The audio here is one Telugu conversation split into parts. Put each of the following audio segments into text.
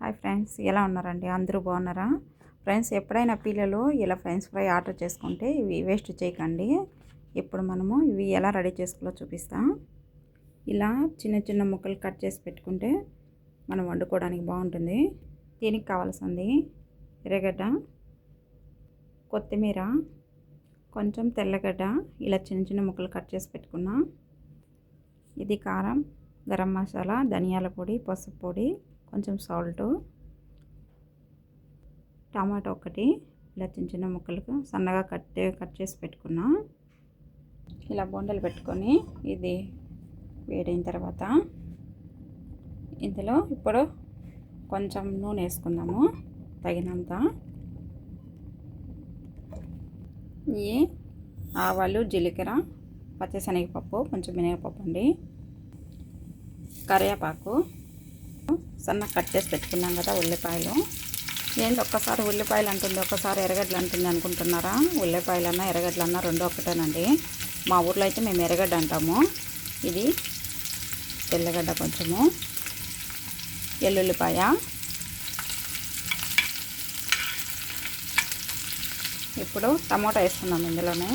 హాయ్ ఫ్రెండ్స్, ఎలా ఉన్నారండి? అందరూ బాగున్నారా? ఫ్రెండ్స్, ఎప్పుడైనా పిల్లలు ఇలా ఫ్రెంచ్ ఫ్రై ఆర్డర్ చేసుకుంటే ఇవి వేస్ట్ చేయకండి. ఇప్పుడు మనము ఇవి ఎలా రెడీ చేసుకోవాలో చూపిస్తాం. ఇలా చిన్న చిన్న ముక్కలు కట్ చేసి పెట్టుకుంటే మనం వండుకోవడానికి బాగుంటుంది. దీనికి కావాల్సింది ఎర్రగడ్డ, కొత్తిమీర, కొంచెం తెల్లగడ్డ ఇలా చిన్న చిన్న ముక్కలు కట్ చేసి పెట్టుకున్నా. ఇది కారం, గరం మసాలా, ధనియాల పొడి, పసుపు పొడి, కొంచెం సాల్టు, టమాటో ఒకటి ఇలా చిన్న చిన్న ముక్కలకు సన్నగా కట్ చేసి పెట్టుకున్నా. ఇలా బొండలు పెట్టుకొని ఇది వేడైన తర్వాత ఇందులో ఇప్పుడు కొంచెం నూనె వేసుకుందాము తగినంత. ఈ ఆవాలు, జీలకర్ర, పచ్చిశనగపప్పు, కొంచెం మినపప్పు అండి, కరివేపాకు, సన్నగా కట్ చేసి పెట్టుకున్నాం కదా ఉల్లిపాయలు. ఏంటి ఒక్కసారి ఉల్లిపాయలు అంటుంది, ఒక్కసారి ఎర్రగడ్డలు అంటుంది అనుకుంటున్నారా? ఉల్లిపాయలన్నా ఎర్రగడ్డలన్నా రెండు ఒకటేనండి. మా ఊర్లో అయితే మేము ఎర్రగడ్డ అంటాము. ఇది తెల్లగడ్డ, కొంచెము ఎల్లుల్లిపాయ, ఇప్పుడు టమాటా వేస్తున్నాం ఇందులోనే.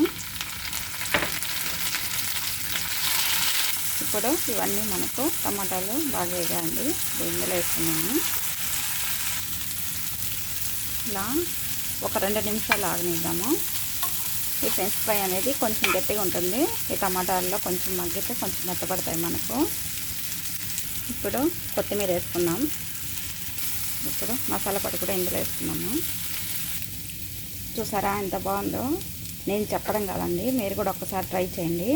ఇప్పుడు ఇవన్నీ మనకు టమాటాలు బాగా వేగాయండి, ఇందులో వేస్తున్నాము. ఇలా ఒక 2 నిమిషాలు ఆగనిద్దాము. ఈ ఫ్రెంచ్ ఫ్రై అనేది కొంచెం గట్టిగా ఉంటుంది. ఈ టమాటాల్లో కొంచెం మగ్గితే కొంచెం మెత్తపడతాయి మనకు. ఇప్పుడు కొత్తిమీర వేసుకున్నాం. ఇప్పుడు మసాలా పొడి కూడా ఇందులో వేసుకున్నాము. చూసారా ఎంత బాగుందో? నేను చెప్పడం కాదండి, మీరు కూడా ఒక్కసారి ట్రై చేయండి.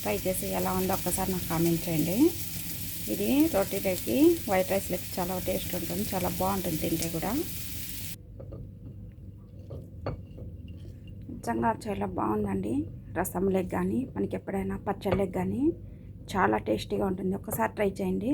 ట్రై చేసి ఎలా ఉందో ఒక్కసారి నాకు కామెంట్ చేయండి. ఇది రోటీలోకి, వైట్ రైస్లోకి చాలా టేస్ట్ ఉంటుంది, చాలా బాగుంటుంది తింటే కూడా. నిజంగా చాలా బాగుందండి. రసంలోకి కానీ మనకి ఎప్పుడైనా పచ్చళ్ళకి కానీ చాలా టేస్టీగా ఉంటుంది. ఒక్కసారి ట్రై చేయండి.